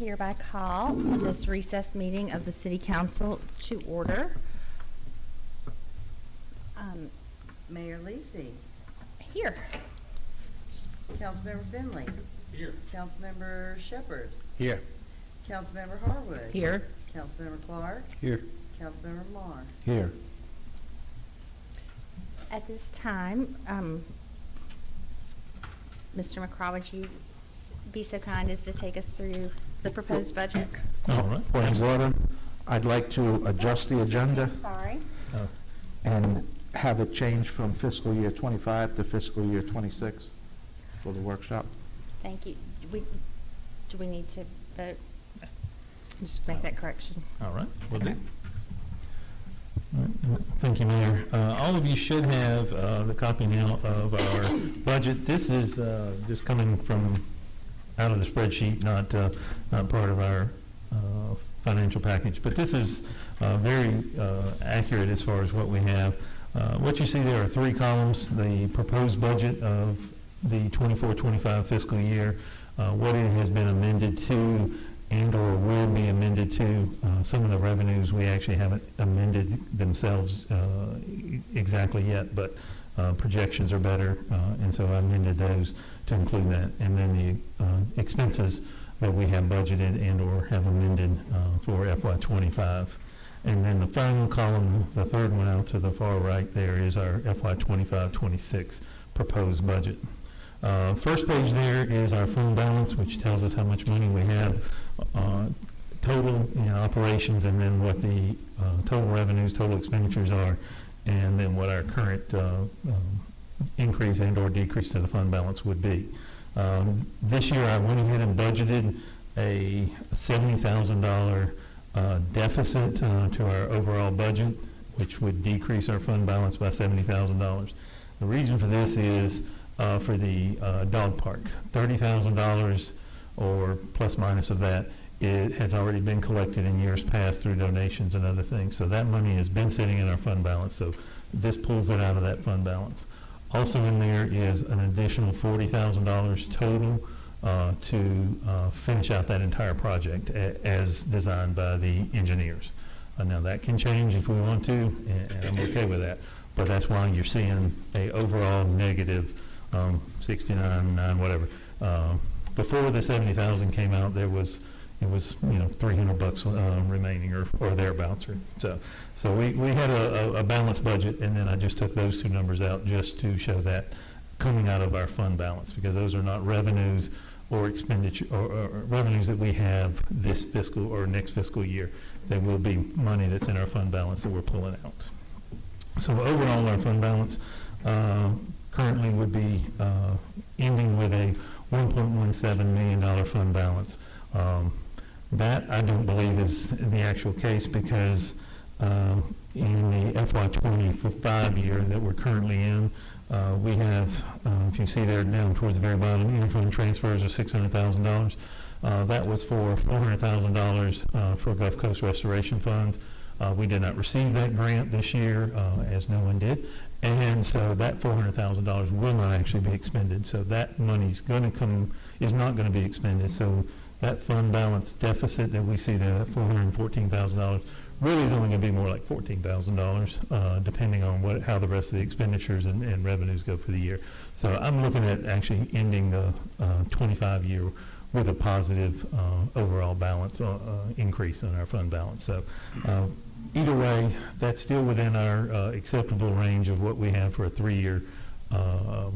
hereby call this recess meeting of the City Council to order. Mayor Lisi. Here. Councilmember Finley. Here. Councilmember Shepherd. Here. Councilmember Harwood. Here. Councilmember Clark. Here. Councilmember Marr. Here. At this time, Mr. McCraw, would you be so kind as to take us through the proposed budget? All right, point of order. I'd like to adjust the agenda Sorry. and have it change from fiscal year 25 to fiscal year 26 for the workshop. Thank you. Do we need to vote? Just make that correction. All right, will do. Okay. All right, thank you, Mayor. All of you should have the copy now of our budget. This is just coming from out of the spreadsheet, not part of our financial package. But this is very accurate as far as what we have. What you see there are three columns: the proposed budget of the 24-25 fiscal year, what it has been amended to and or will be amended to. Some of the revenues we actually haven't amended themselves exactly yet, but projections are better, and so I amended those to include that. And then the expenses that we have budgeted and or have amended for FY25. And then the final column, the third one out to the far right there, is our FY25-26 proposed budget. First page there is our fund balance, which tells us how much money we have total in operations, and then what the total revenues, total expenditures are, and then what our current increase and or decrease to the fund balance would be. This year I went ahead and budgeted a $70,000 deficit to our overall budget, which would decrease our fund balance by $70,000. The reason for this is for the dog park, $30,000 or plus minus of that, it has already been collected in years past through donations and other things. So that money has been sitting in our fund balance. So this pulls it out of that fund balance. Also in there is an additional $40,000 total to finish out that entire project as designed by the engineers. Now that can change if we want to, and I'm okay with that. But that's why you're seeing a overall negative 69.9 whatever. Before the 70,000 came out, it was $300 remaining or thereabouts. So we had a balanced budget, and then I just took those two numbers out just to show that coming out of our fund balance, because those are not revenues or expenditure or revenues that we have this fiscal or next fiscal year. They will be money that's in our fund balance that we're pulling out. So overall, our fund balance currently would be ending with a $1.17 million fund balance. That I don't believe is the actual case, because in the FY25 year that we're currently in, we have, if you see there down towards the very bottom, interfund transfers of $600,000. That was for $400,000 for Gulf Coast Restoration Funds. We did not receive that grant this year, as no one did. And so that $400,000 will not actually be expended. So that money's going to is not going to be expended. So that fund balance deficit that we see there, that $414,000, really is only going to be more like $14,000, depending on how the rest of the expenditures and revenues go for the year. So I'm looking at actually ending the 25 year with a positive overall balance increase in our fund balance. So either way, that's still within our acceptable range of what we have for a 3-year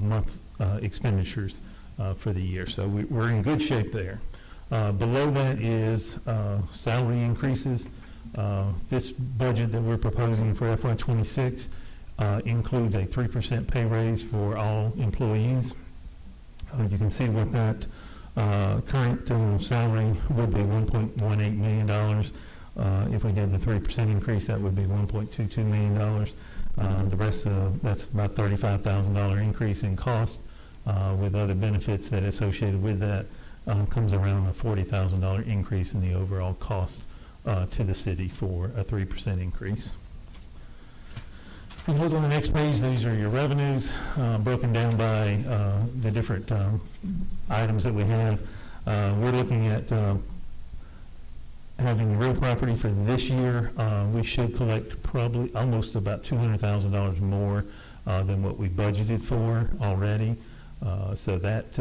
month expenditures for the year. So we're in good shape there. Below that is salary increases. This budget that we're proposing for FY26 includes a 3% pay raise for all employees. You can see what that current salary would be, $1.18 million. If we did the 3% increase, that would be $1.22 million. The rest of that's about $35,000 increase in cost, with other benefits that associated with that. Comes around a $40,000 increase in the overall cost to the city for a 3% increase. If you look on the next page, these are your revenues broken down by the different items that we have. We're looking at having real property for this year, we should collect probably almost about $200,000 more than what we budgeted for already. So that,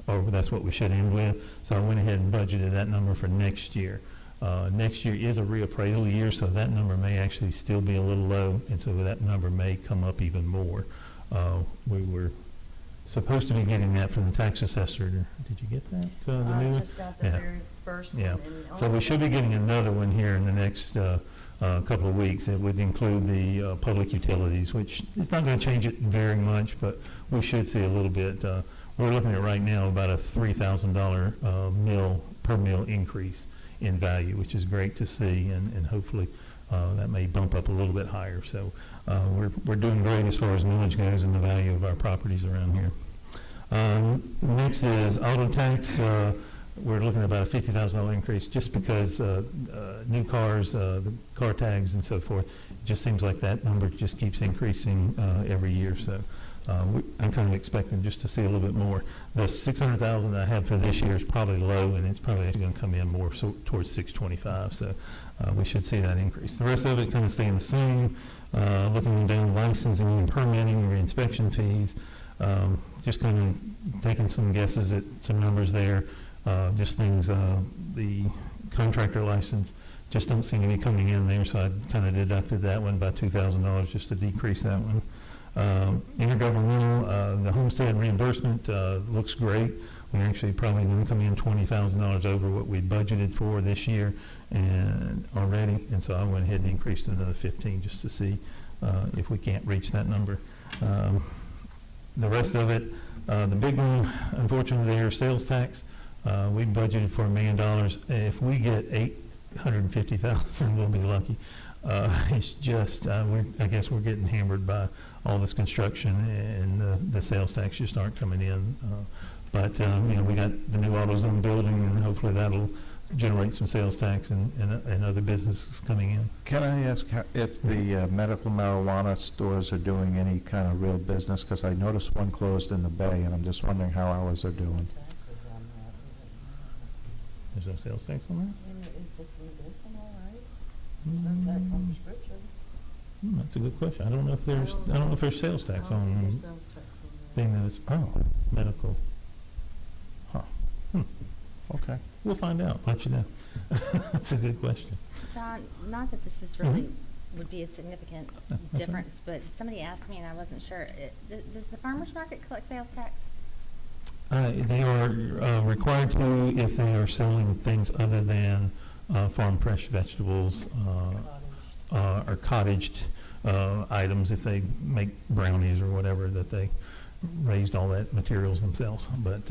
or that's what we should end with. So I went ahead and budgeted that number for next year. Next year is a reappraisal year, so that number may actually still be a little low, and so that number may come up even more. We were supposed to be getting that from the tax assessor. Did you get that? The new I one? just got the Yeah. very first one. Yeah. and So we should be getting another one here in the next couple of weeks. It would include the public utilities, which is not going to change it very much, but we should see a little bit. We're looking at right now about a $3,000 per mil increase in value, which is great to see, and hopefully that may bump up a little bit higher. So we're doing great as far as millage goes and the value of our properties around here. Next is auto tax. We're looking at about a $50,000 increase just because new cars, the car tags and so forth, it just seems like that number just keeps increasing every year. So I'm kind of expecting just to see a little bit more. The $600,000 that I have for this year is probably low, and it's probably going to come in more towards $625,000. So we should see that increase. The rest of it kind of staying the same. Looking down licensing and permitting, reinspection fees. Just kind of taking some guesses at some numbers there. Just things, the contractor license just don't seem to be coming in there, so I kind of deducted that one by $2,000 just to decrease that one. Intergovernmental, the homestead reimbursement looks great. We actually probably going to come in $20,000 over what we budgeted for this year and already, and so I went ahead and increased another 15 just to see if we can't reach that number. The rest of it, the big one, unfortunately, there is sales tax. We budgeted for $1 million. If we get $850,000, we'll be lucky. It's just, I guess we're getting hammered by all this construction, and the sales tax just aren't coming in. But we got the new AutoZone building, and hopefully that'll generate some sales tax and other businesses coming in. Can I ask if the medical marijuana stores are doing any kind of real business? Because I noticed one closed in the Bay, and I'm just wondering how ours are doing. Taxes on that. There's no sales tax on that? And is this medicinal, right? No tax on prescription. That's a good question. I don't know if there's sales tax I don't think on there's sales tax on that. thing that's, medical. Okay. We'll find out, let you know. That's a good question. John, not that this is really, would be a significant That's all right. difference, but somebody asked me and I wasn't sure. Does the farmer's market collect sales tax? They are required to if they are selling things other than farm fresh vegetables or cottaged items, if they make brownies or whatever, that they raised all that materials themselves. But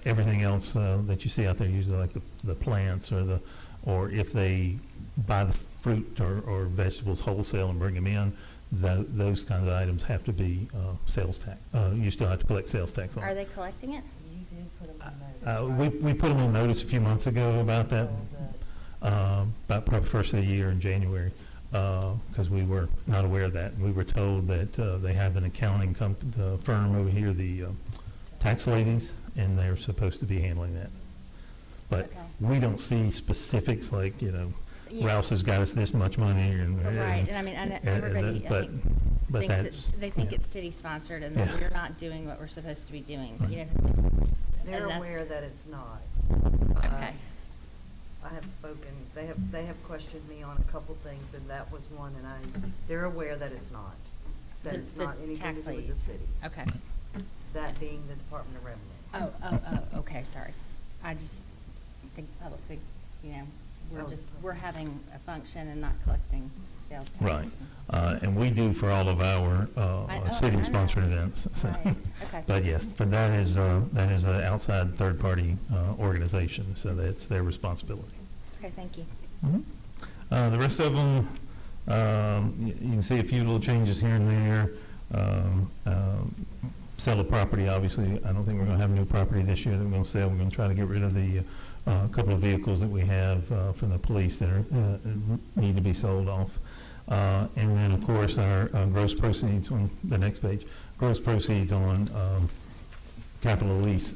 everything else that you see out there, usually like the plants or if they buy the fruit or vegetables wholesale and bring them in, those kinds of items have to be sales tax. You still have to collect sales tax on Are it. they collecting it? You did put them on notice. We put them on notice a few months ago about that, about probably first of the year in January, because we were not aware of that. We were told that they have an accounting the firm over here, the tax ladies, and they're supposed to be handling that. But Okay. we don't see specifics like, Yeah. Rouse has got us this much money, Right, and I mean, everybody, I but think, that's, they think yeah. it's city-sponsored and that Yeah. we're not doing what we're supposed to be doing, Right. They're and that's- aware that it's not. Okay. I have spoken, they have questioned me on a couple things, and that was one, and they're aware that it's not. That The- it's the not anything to tax do with the ladies. city. Okay. That being the Department of Revenue. Oh, okay, sorry. I just think public thinks, we're having a function and not collecting sales tax. Right. And we do for all of our I city-sponsored know. events. So. Right, okay. But yes, but that is an outside third-party organization, so that's their responsibility. Okay, thank you. The rest of them, you can see a few little changes here and there. Sell a property, obviously, I don't think we're going to have new property this year that we're going to sell. We're going to try to get rid of the couple of vehicles that we have from the police that need to be sold off. And then, of course, our gross proceeds on the next page, gross proceeds on capital lease.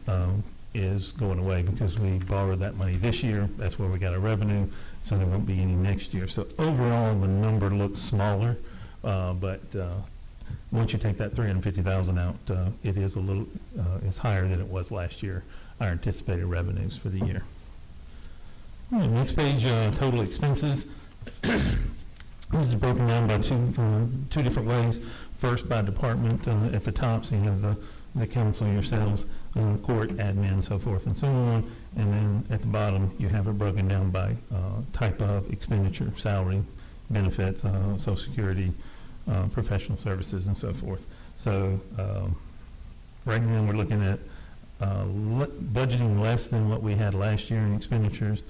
is going away because we borrowed that money this year. That's where we got our revenue, so there won't be any next year. So overall, the number looks smaller, but once you take that 350,000 out, it is a little, it's higher than it was last year, our anticipated revenues for the year. All right, next page, total expenses. This is broken down by two different ways. First, by department at the top, so you have the council, yourselves, court, admin, so forth and so on. And then at the bottom, you have it broken down by type of expenditure, salary, benefits, Social Security, professional services, and so forth. So right now, we're looking at budgeting less than what we had last year in expenditures,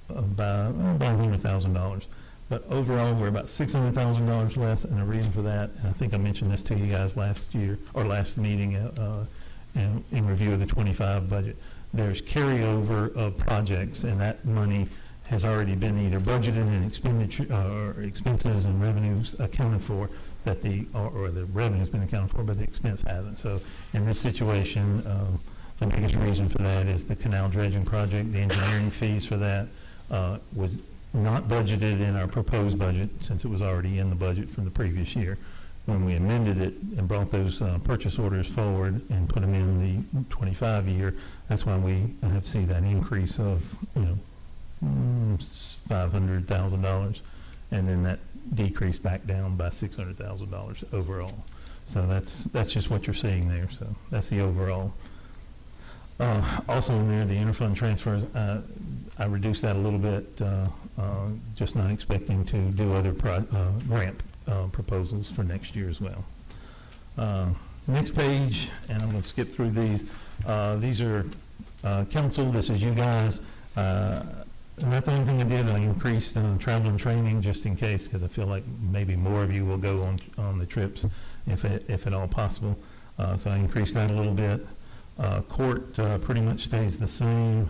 about $100,000. But overall, we're about $600,000 less, and the reason for that, and I think I mentioned this to you guys last year, or last meeting in review of the 25 budget. There's carryover of projects, and that money has already been either budgeted in expenditure or expenses and revenues accounted for, that or the revenue's been accounted for, but the expense hasn't. So in this situation, the biggest reason for that is the canal dredging project. The engineering fees for that was not budgeted in our proposed budget, since it was already in the budget from the previous year. When we amended it and brought those purchase orders forward and put them in the 25 year, that's why we have seen that increase of, $500,000, and then that decreased back down by $600,000 overall. So that's just what you're seeing there. So that's the overall. Also in there, the interfund transfers, I reduced that a little bit, just not expecting to do other grant proposals for next year as well. Next page, and I'm going to skip through these. These are council. This is you guys. And that's the only thing I did. I increased travel and training just in case, because I feel like maybe more of you will go on the trips if at all possible. So I increased that a little bit. Court pretty much stays the same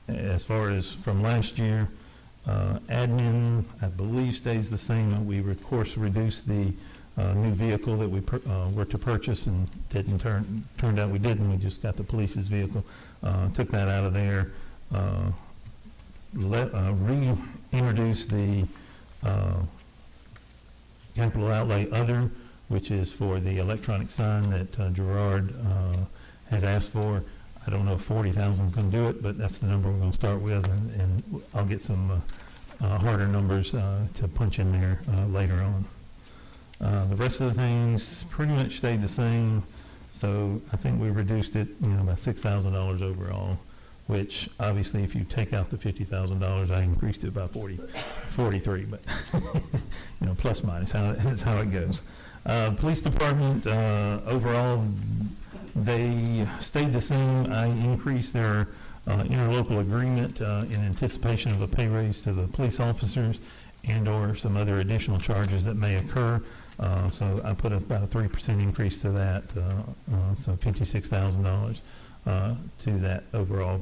as far as from last year. Admin, I believe, stays the same. We, of course, reduced the new vehicle that we were to purchase, and turned out we didn't. We just got the police's vehicle. Took that out of there. Reintroduced the capital outlay other, which is for the electronic sign that Gerard has asked for. I don't know if 40,000 is going to do it, but that's the number we're going to start with, and I'll get some harder numbers to punch in there later on. The rest of the things pretty much stayed the same, so I think we reduced it, by $6,000 overall, which obviously if you take out the $50,000, I increased it by 43, but plus minus, that's how it goes. Police department, overall, they stayed the same. I increased their interlocal agreement in anticipation of a pay raise to the police officers and or some other additional charges that may occur. So I put about a 3% increase to that, so $56,000 to that overall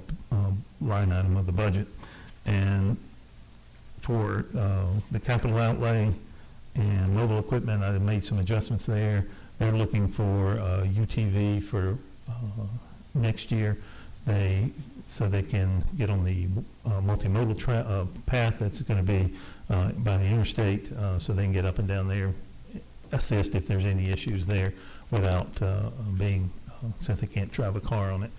line item of the budget. And for the capital outlay and mobile equipment, I made some adjustments there. They're looking for UTV for next year. So they can get on the multimodal path that's going to be by the interstate, so they can get up and down there, assist if there's any issues there without since they can't drive a car on it.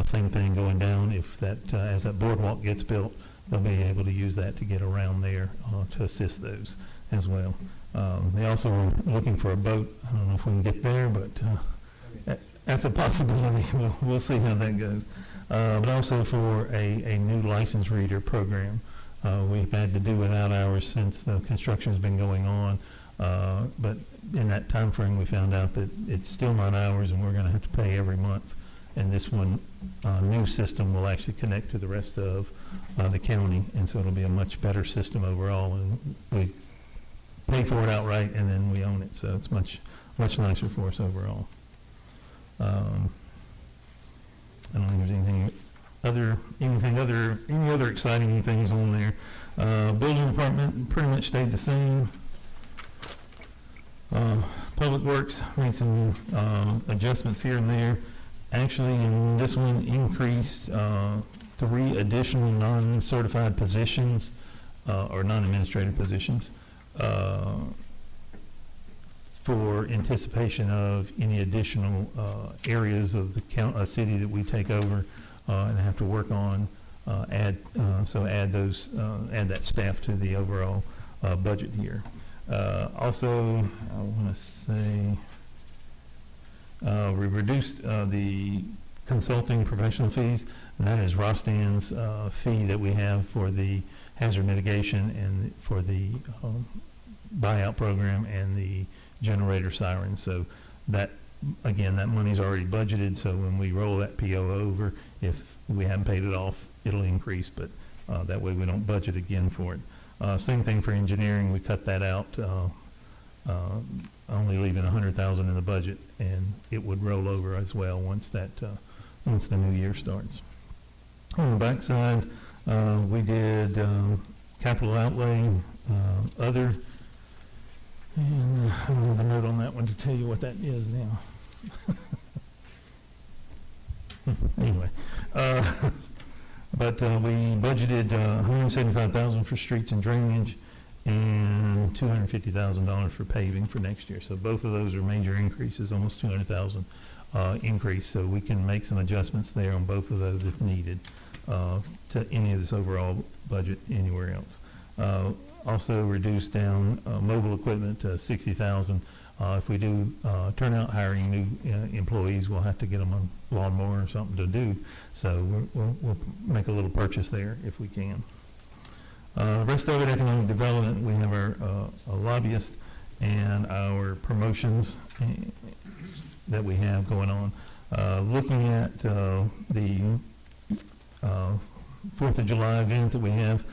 Same thing going down, if that as that boardwalk gets built, they'll be able to use that to get around there to assist those as well. They also are looking for a boat. I don't know if we can get there, but that's a possibility. We'll see how that goes. But also for a new license reader program. We've had to do without ours since the construction has been going on. But in that time frame, we found out that it's still not ours, and we're going to have to pay every month. And this one new system will actually connect to the rest of the county, and so it'll be a much better system overall. And we pay for it outright, and then we own it, so it's much nicer for us overall. I don't think there's any other exciting things on there. Building department pretty much stayed the same. Public Works made some adjustments here and there. Actually, in this one, increased 3 additional non-certified positions, or non-administrative positions, for anticipation of any additional areas of the city that we take over and have to work on. Add that staff to the overall budget here. Also, I want to say we reduced the consulting professional fees, and that is Rostan's fee that we have for the hazard mitigation and for the buyout program and the generator siren. So that, again, that money's already budgeted, so when we roll that PO over, if we haven't paid it off, it'll increase, but that way we don't budget again for it. Same thing for engineering, we cut that out, only leaving $100,000 in the budget, and it would roll over as well once the new year starts. On the back side, we did capital outlay, other, and I don't have a note on that one to tell you what that is now. Anyway, but we budgeted $175,000 for streets and drainage and $250,000 for paving for next year. So both of those are major increases, almost $200,000 increase. So we can make some adjustments there on both of those if needed to any of this overall budget anywhere else. Also reduced down mobile equipment to $60,000. If we do turn out hiring new employees, we'll have to get them a lawnmower or something to do. So we'll make a little purchase there if we can. Rest of it, economic development, we have our lobbyist and our promotions that we have going on. Looking at the 4th of July event that we have,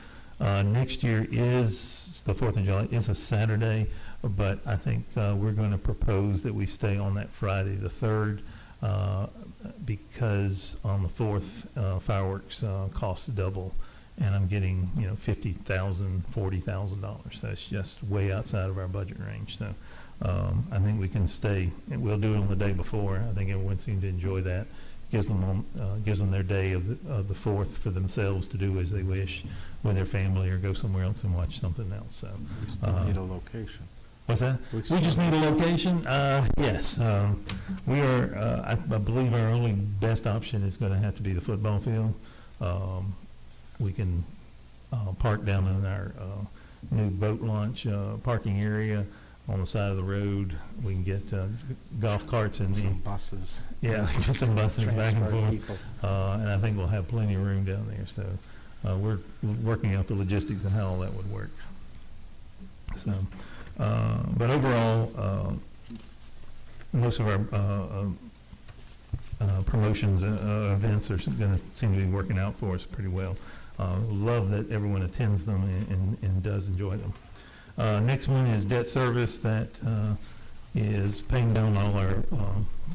next year is, the 4th of July is a Saturday, but I think we're going to propose that we stay on that Friday the 3rd because on the 4th, fireworks cost double, and I'm getting, $50,000, $40,000. That's just way outside of our budget range. So I think we can stay, and we'll do it on the day before. I think everyone seemed to enjoy that. Gives them their day of the 4th for themselves to do as they wish with their family, or go somewhere else and watch something else. So We still need a location. what's that? We just need a location. Yes, we are. I believe our only best option is going to have to be the football field. We can park down in our new boat launch parking area on the side of the road. We can get golf carts and Some buses. yeah, get some buses back and Transport forth. people. And I think we'll have plenty of room down there. So we're working out the logistics and how all that would work. So, but overall, most of our promotions events are going to seem to be working out for us pretty well. Love that everyone attends them and does enjoy them. Next one is debt service. That is paying down all our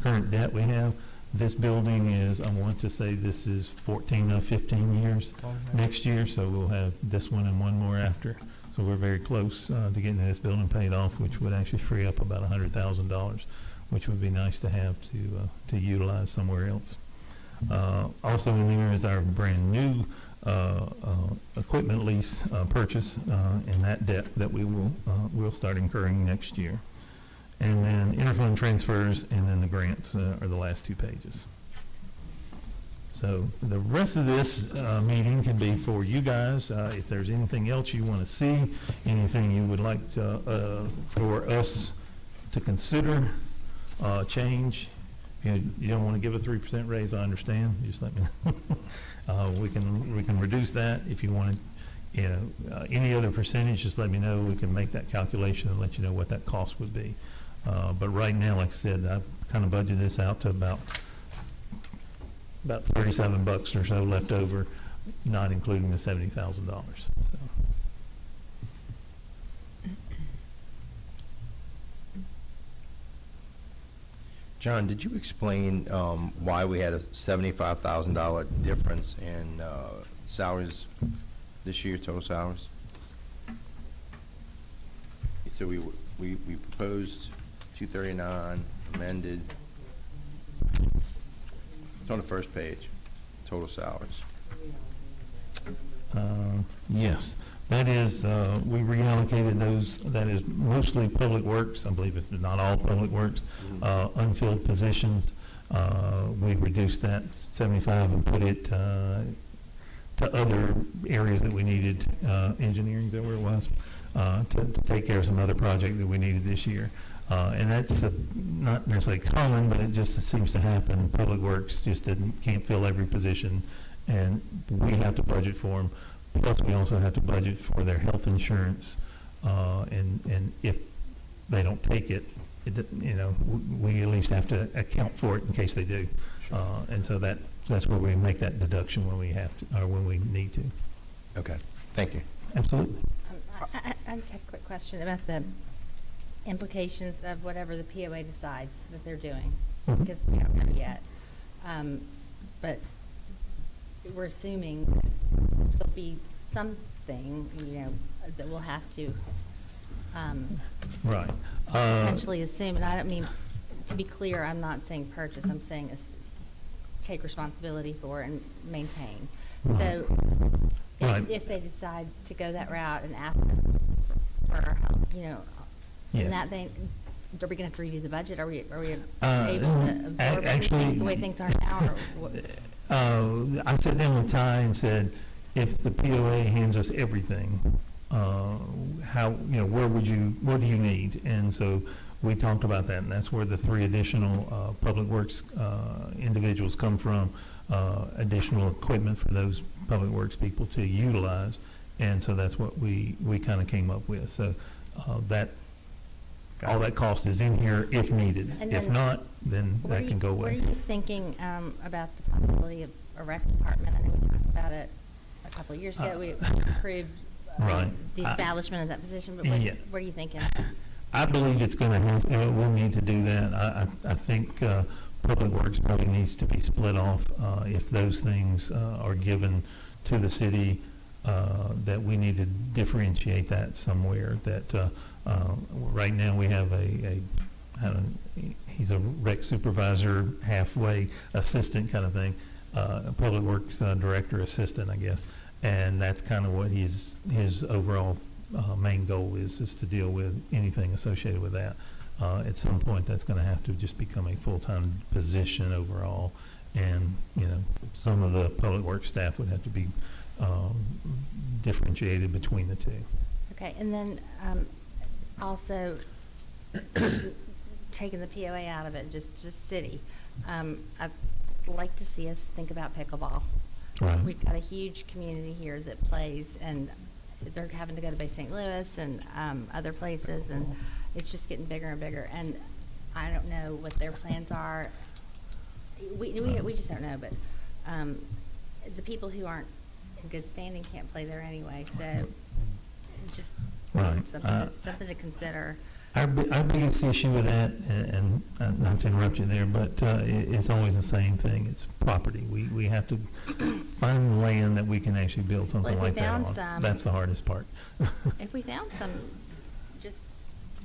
current debt we have. This building is, I want to say this is 14 of 15 years next year, so we'll have this one and one more after. So we're very close to getting this building paid off, which would actually free up about $100,000, which would be nice to have to utilize somewhere else. Also in there is our brand new equipment lease purchase and that debt that we'll start incurring next year. And then interfund transfers and then the grants are the last 2 pages. So the rest of this meeting can be for you guys. If there's anything else you want to see, anything you would like for us to consider, change. If you don't want to give a 3% raise, I understand. Just let me know. We can reduce that. If you want any other percentage, just let me know. We can make that calculation and let you know what that cost would be. But right now, like I said, I've kind of budgeted this out to about $37 or so left over, not including the $70,000. So. John, did you explain why we had a $75,000 difference in salaries this year, total salaries? So we proposed 239 amended. It's on the first page, total salaries. Yes, that is, we reallocated those, that is mostly Public Works, I believe if not all Public Works, unfilled positions. We reduced that 75 and put it to other areas that we needed, engineering, is that where it was? To take care of some other project that we needed this year. And that's not necessarily common, but it just seems to happen. Public Works just can't fill every position, and we have to budget for them. Plus, we also have to budget for their health insurance, and if they don't take it, we at least have to account for it in case they do. And so that's where we make that deduction when we have to, or when we need to. Okay, thank you. Absolutely. I just have a quick question about the implications of whatever the POA decides that they're doing, Mhm. because we don't know yet. But we're assuming that there'll be something, that we'll have to Right. potentially assume, and I don't mean, to be clear, I'm not saying purchase, I'm saying take responsibility for and maintain. So Right. if they decide to go that route and ask us for our help, in Yes. that thing, are we gonna have to redo the budget? Are we able to absorb actually- everything the way things are now, or what? I sat down with Ty and said, if the POA hands us everything, what do you need? And so we talked about that, and that's where the 3 additional Public Works individuals come from, additional equipment for those Public Works people to utilize. And so that's what we kind of came up with. So all that cost is in here if needed. And If then not, then What that are can go What are away. you thinking about the possibility of a rec department? I know we talked about it a couple of years ago. We approved Right. the establishment of that position, but Yeah. what are you thinking? I believe it's going to have, we'll need to do that. I think Public Works probably needs to be split off. If those things are given to the city, that we need to differentiate that somewhere. That right now we have he's a rec supervisor, halfway assistant kind of thing, Public Works Director Assistant, I guess. And that's kind of what his overall main goal is to deal with anything associated with that. At some point, that's going to have to just become a full-time position overall. And, some of the Public Works staff would have to be differentiated between the two. Okay, and then also taking the POA out of it, just city. I'd like to see us think about pickleball. Right. We've got a huge community here that plays, and they're having to go to Bay St. Louis and other places, and it's just getting bigger and bigger. And I don't know what their plans are. We just don't know, but the people who aren't in good standing can't play there anyway, so just Right. something to consider. Our biggest issue with that, and not to interrupt you there, but it's always the same thing. It's property. We have to find the land that we can actually build something Well, if we like that found on. some- That's the hardest part. If we found some, just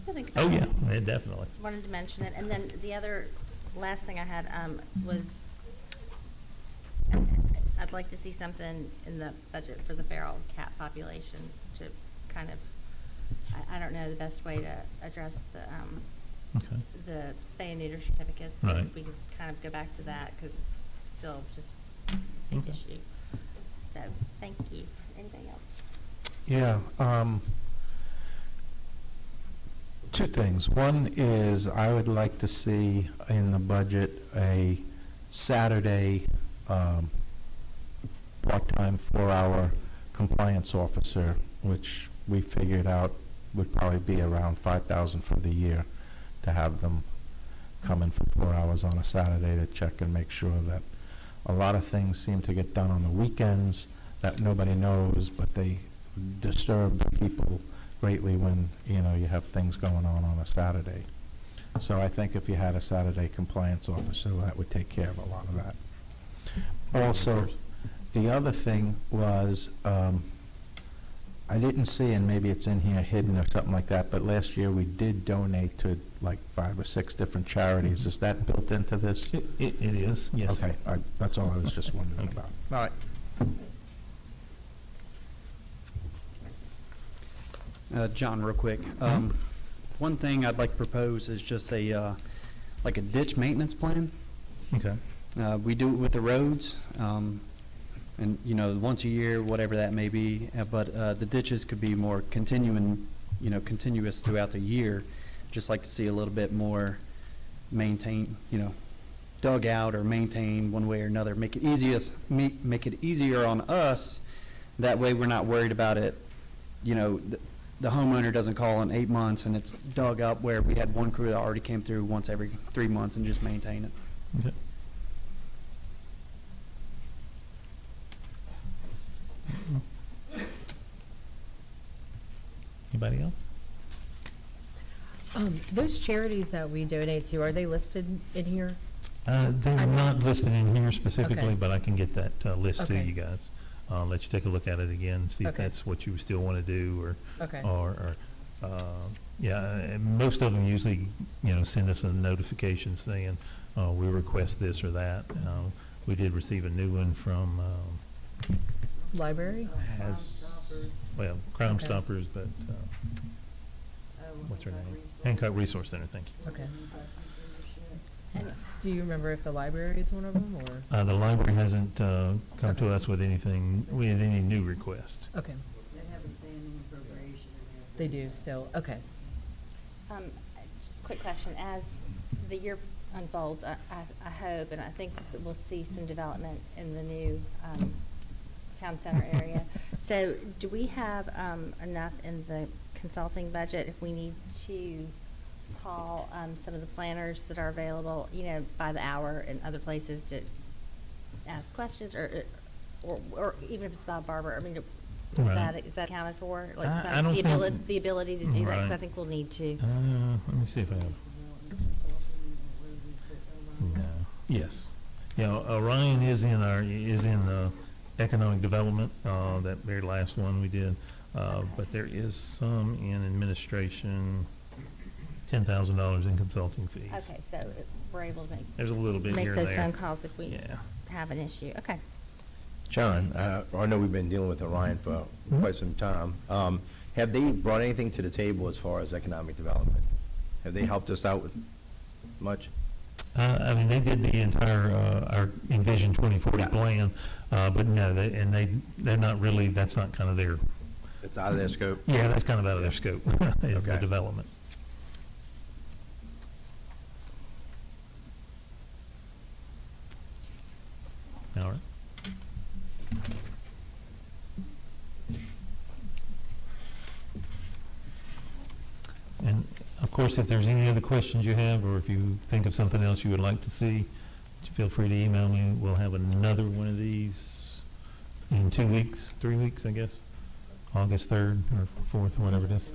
think Oh, about it. yeah, definitely. Wanted to mention it. And then the last thing I had was, I'd like to see something in the budget for the feral cat population to kind of, I don't know the best way to address Okay. the spay and neuter certificates. Right. We can kind of go back to that because it's still just a big Okay. issue. So, thank you. Anything else? Yeah, 2 things. One is I would like to see in the budget a Saturday part-time 4-hour compliance officer, which we figured out would probably be around $5,000 for the year to have them come in for 4 hours on a Saturday to check and make sure that a lot of things seem to get done on the weekends that nobody knows, but they disturb the people greatly when, you have things going on a Saturday. So I think if you had a Saturday compliance officer, that would take care of a lot of that. Also, the other thing was, I didn't see, and maybe it's in here hidden or something like that, but last year we did donate to like 5 or 6 different charities. Is that built into this? It is, yes. Okay, all right, that's all I was just wondering Okay. about. All right. John, real quick. One thing I'd like to propose is just a, like a ditch maintenance plan. Okay. We do it with the roads, and, you know, once a year, whatever that may be, but the ditches could be more continuous throughout the year. Just like to see a little bit more dug out or maintained one way or another. Make it easier on us. That way we're not worried about it, the homeowner doesn't call in 8 months and it's dug up, where we had one crew that already came through once every 3 months and just maintain it. Okay. Anybody else? Those charities that we donate to, are they listed in here? They're not listed in here specifically, Okay. but I can get that list to Okay. you guys. Let you take a look at it again, see if Okay. that's what you still want to do, Okay. yeah, and most of them usually, send us a notification saying, we request this or that. We did receive a new one from, Library? Crime Okay. Stoppers, but, what's her name? Hancock Resource Center, thank you. Okay. And Do you remember if the library is one of them, or? The library hasn't come to Okay. us with any new requests. Okay, They have a standing appropriation in they do still, okay. Just a quick question. As the year unfolds, I hope, and I think that we'll see some development in the new town center area. So do we have enough in the consulting budget if we need to call some of the planners that are available, by the hour in other places to ask questions, or even if it's Bob Barber? I mean, Right. is that accounted for? Like I don't think- the ability to do that, because I Right. think we'll need to. Let me see if I have. No. Yes. Orion is in economic development, that very last one we did. But there is some in administration, $10,000 in consulting fees. Okay, so we're able to There's a little bit make here and those there. phone calls if we Yeah. have an issue. Okay. John, I know we've been dealing with Orion for quite some time. Have they brought anything to the table as far as economic development? Have they helped us out with much? They did the entire, our Envision 2040 Yeah. plan, but no, they're not really, that's not kind of their, It's out of their scope? yeah, that's kind of out of their scope, is the Okay. development. All right. And of course, if there's any other questions you have, or if you think of something else you would like to see, feel free to email me. We'll have another one of these in 2 weeks, 3 weeks, I guess. August 3rd or 4th, whatever it is.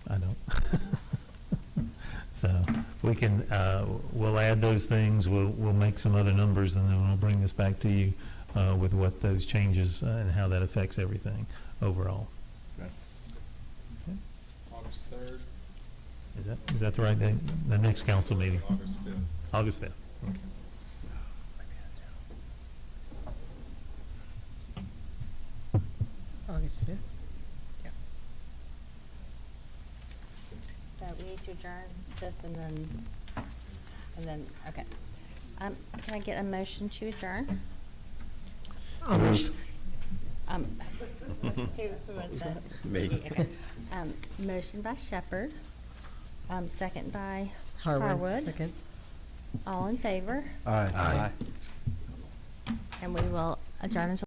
I don't. So we can, we'll add those things, we'll make some other numbers, and then we'll bring this back to you with what those changes and how that affects everything overall. Okay. August 3rd, Is that the right date? The next council meeting? August 5th. August 5th. Okay. August 5th? So we need to adjourn this and then, okay. Can I get a motion to adjourn? Move. Who was that? Me. Okay. Motion by Shepherd, second by Harwood. Second. All in favor? Aye. Aye. And we will adjourn until